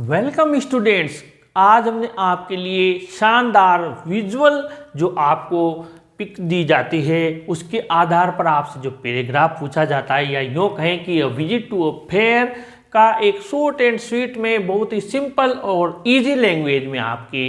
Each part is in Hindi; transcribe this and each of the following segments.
Welcome students. आज हमने आपके लिए शानदार विजुअल जो आपको पिक दी जाती है उसके आधार पर आपसे जो पैराग्राफ पूछा जाता है, या यूँ कहें कि विजिट टू अ फेयर का एक शॉर्ट एंड स्वीट में बहुत ही सिंपल और इजी लैंग्वेज में आपके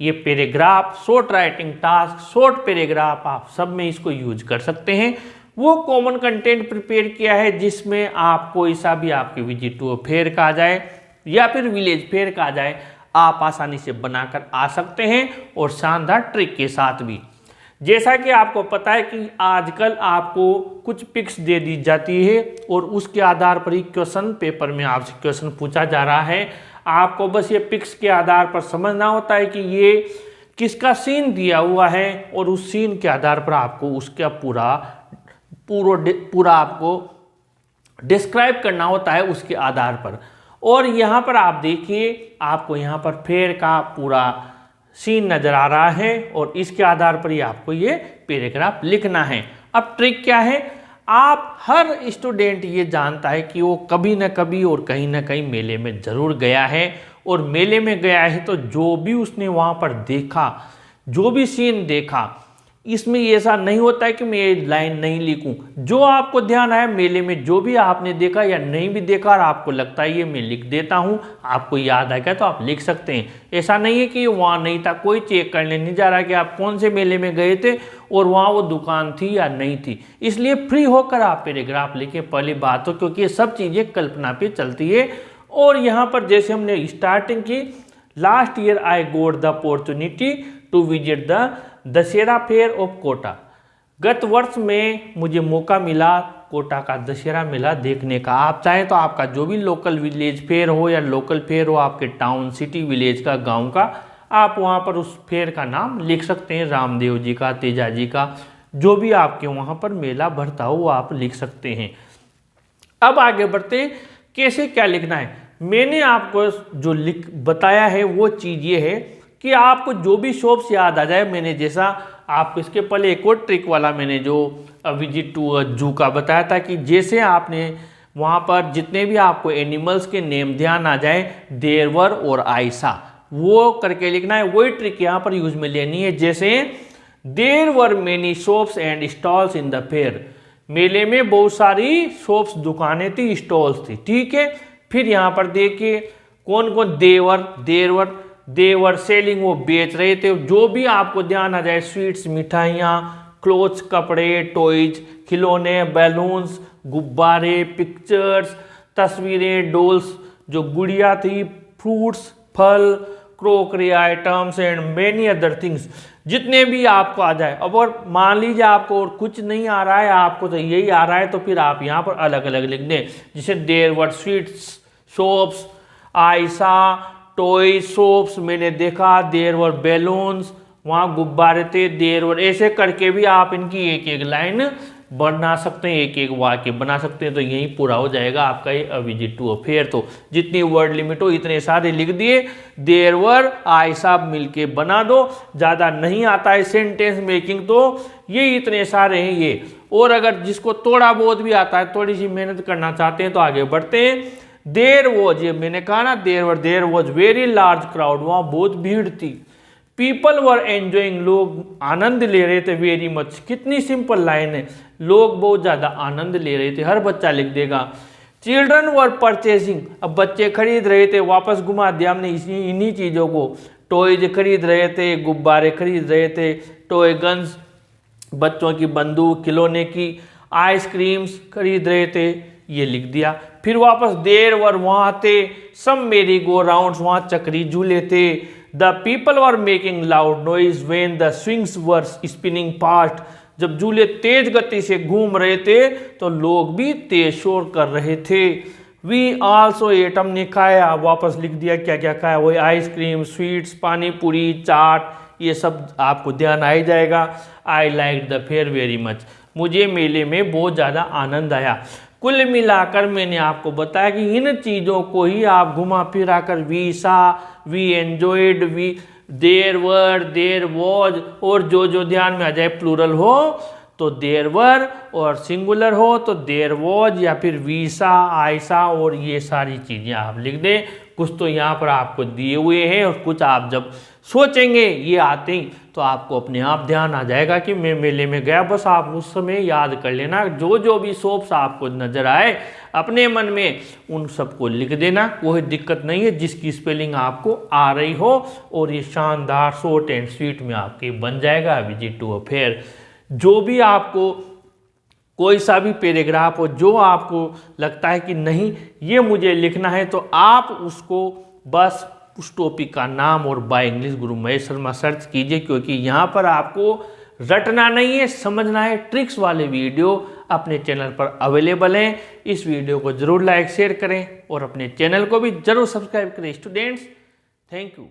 ये paragraph, short writing task, short paragraph आप सब में इसको यूज कर सकते हैं। वो कॉमन कंटेंट प्रिपेयर किया है जिसमें आप कोई सा भी आपके विजिट टू अ फेयर का आ जाए या फिर विलेज फेयर का आ जाए, आप आसानी से बनाकर आ सकते हैं और शानदार ट्रिक के साथ भी। जैसा कि आपको पता है कि आजकल आपको कुछ पिक्स दे दी जाती है और उसके आधार पर ही क्वेश्चन पेपर में आपसे क्वेश्चन पूछा जा रहा है। आपको बस ये पिक्स के आधार पर समझना होता है कि ये किसका सीन दिया हुआ है और उस सीन के आधार पर आपको उसका पूरा आपको डिस्क्राइब करना होता है उसके आधार पर। और यहाँ पर आप देखिए, आपको यहाँ पर फेयर का पूरा सीन नज़र आ रहा है और इसके आधार पर ही आपको ये पैराग्राफ लिखना है। अब ट्रिक क्या है, आप हर स्टूडेंट ये जानता है कि वो कभी न कभी और कहीं ना कहीं मेले में ज़रूर गया है, और मेले में गया है तो जो भी उसने वहाँ पर देखा, जो भी सीन देखा, इसमें ऐसा नहीं होता है कि मैं ये लाइन नहीं लिखूं। जो आपको ध्यान आया मेले में, जो भी आपने देखा या नहीं भी देखा और आपको लगता है ये मैं लिख देता हूं, आपको याद आ गया तो आप लिख सकते हैं। ऐसा नहीं है कि वहाँ नहीं था, कोई चेक करने नहीं जा रहा कि आप कौन से मेले में गए थे और वहाँ वो दुकान थी या नहीं थी। इसलिए फ्री होकर आप पैराग्राफ लिखें, पहली बात तो, क्योंकि ये सब चीज़ें कल्पना पे चलती है। और यहाँ पर जैसे हमने स्टार्टिंग की, last year I got the opportunity to visit the Dussehra fair of Kota. गत वर्ष में मुझे मौका मिला कोटा का दशहरा मेला देखने का। आप चाहें तो आपका जो भी लोकल विलेज फेयर हो या लोकल फेयर हो आपके टाउन, सिटी, विलेज का, गांव का, आप वहां पर उस फेयर का नाम लिख सकते हैं। रामदेव जी का, तेजा जी का, जो भी आपके वहां पर मेला भरता हो वो आप लिख सकते हैं। अब आगे बढ़ते हैं, कैसे क्या लिखना है। मैंने आपको जो बताया है वो चीज़ ये है कि आपको जो भी शॉप्स याद आ जाए, मैंने जैसा आपको इसके पहले एक और ट्रिक वाला मैंने जो विजिट टू अ जू का बताया था कि जैसे आपने वहाँ पर जितने भी आपको एनिमल्स के नेम ध्यान आ जाए, देरवर और आयसा, वो करके लिखना है। वही ट्रिक यहाँ पर यूज में लेनी है। जैसे there were many shops and stalls in the fair, मेले में बहुत सारी शॉप्स, दुकानें थी, स्टॉल्स थी, ठीक है। फिर यहाँ पर देखिए कौन कौन, देवर सेलिंग, वो बेच रहे थे जो भी आपको ध्यान आ जाए, स्वीट्स, मिठाइयाँ, क्लोथ्स, कपड़े, टॉयज, खिलौने, बैलून्स, गुब्बारे, पिक्चर्स, तस्वीरें, डॉल्स, जो गुड़िया थी, फ्रूट्स, फल, crockery items and many other things, जितने भी आपको आ जाए। अब और मान लीजिए आपको और कुछ नहीं आ रहा है, आपको तो यही आ रहा है, तो फिर आप यहाँ पर अलग अलग लिख दें। जैसे देयर वर स्वीट्स शॉप्स, आयसा टॉय शॉप्स, मैंने देखा, देयर वर बैलून्स, वहाँ गुब्बारे थे, देयर वर, ऐसे करके भी आप इनकी एक एक लाइन बना सकते हैं, एक एक वाक्य बना सकते हैं। तो यही पूरा हो जाएगा आपका ये विजिट टू अ फेयर। तो जितनी वर्ड लिमिट हो इतने सारे लिख दिए, देयर वर, आयसा मिलके बना दो। ज़्यादा नहीं आता है सेंटेंस मेकिंग तो ये इतने सारे हैं ये। और अगर जिसको थोड़ा बहुत भी आता है, थोड़ी सी मेहनत करना चाहते हैं तो आगे बढ़ते हैं। देर वॉज, ये मैंने कहा ना, there was very large crowd, वहाँ बहुत भीड़ थी। पीपल वर एंजॉइंग, लोग आनंद ले रहे थे, वेरी मच, कितनी सिंपल लाइन है, लोग बहुत ज़्यादा आनंद ले रहे थे, हर बच्चा लिख देगा। चिल्ड्रन वर परचेसिंग, अब बच्चे खरीद रहे थे, वापस घुमा दिया हमने इन्हीं चीज़ों को। टॉयज खरीद रहे थे, गुब्बारे खरीद रहे थे, टॉय गन्स, बच्चों की बंदूक, खिलौने की, आइसक्रीम्स खरीद रहे थे, ये लिख दिया। फिर वापस देर वर, वहाँ थे, सम मेरी गो राउंड्स, वहाँ चक्री झूले थे। The people were making loud noise when the swings were spinning fast, जब झूले तेज गति से घूम रहे थे तो लोग भी तेज शोर कर रहे थे। वी आल्सो एट, हमने खाया, वापस लिख दिया क्या क्या खाया, वही आइसक्रीम, स्वीट्स, पानी पूरी, चाट, ये सब आपको ध्यान आ ही जाएगा। I like the fair very much, मुझे मेले में बहुत ज़्यादा आनंद आया। कुल मिलाकर मैंने आपको बताया कि इन चीज़ों को ही आप घुमा फिरा कर we saw, we enjoyed, we there were, there was, और जो ध्यान में आ जाए, प्लूरल हो तो देर वर और सिंगुलर हो तो देर वॉज या फिर वीसा, आयसा और ये सारी चीज़ें आप लिख दें। कुछ तो यहाँ पर आपको दिए हुए हैं और कुछ आप जब सोचेंगे ये आते ही तो आपको अपने आप ध्यान आ जाएगा कि मैं मेले में गया। बस आप उस समय याद कर लेना, जो जो भी शॉप्स आपको नज़र आए अपने मन में उन सबको लिख देना, कोई दिक्कत नहीं है, जिसकी स्पेलिंग आपको आ रही हो। और ये शानदार शॉर्ट एंड स्वीट में आपके बन जाएगा विजिट टू अ फेयर। जो भी आपको कोई सा भी पैराग्राफ हो जो आपको लगता है कि नहीं ये मुझे लिखना है, तो आप उसको बस उस टॉपिक का नाम और by English Guru Mahesh Sharma search कीजिए, क्योंकि यहाँ पर आपको रटना नहीं है, समझना है। ट्रिक्स वाले वीडियो अपने चैनल पर अवेलेबल हैं। इस वीडियो को जरूर लाइक शेयर करें और अपने चैनल को भी जरूर सब्सक्राइब करें। Students, thank you.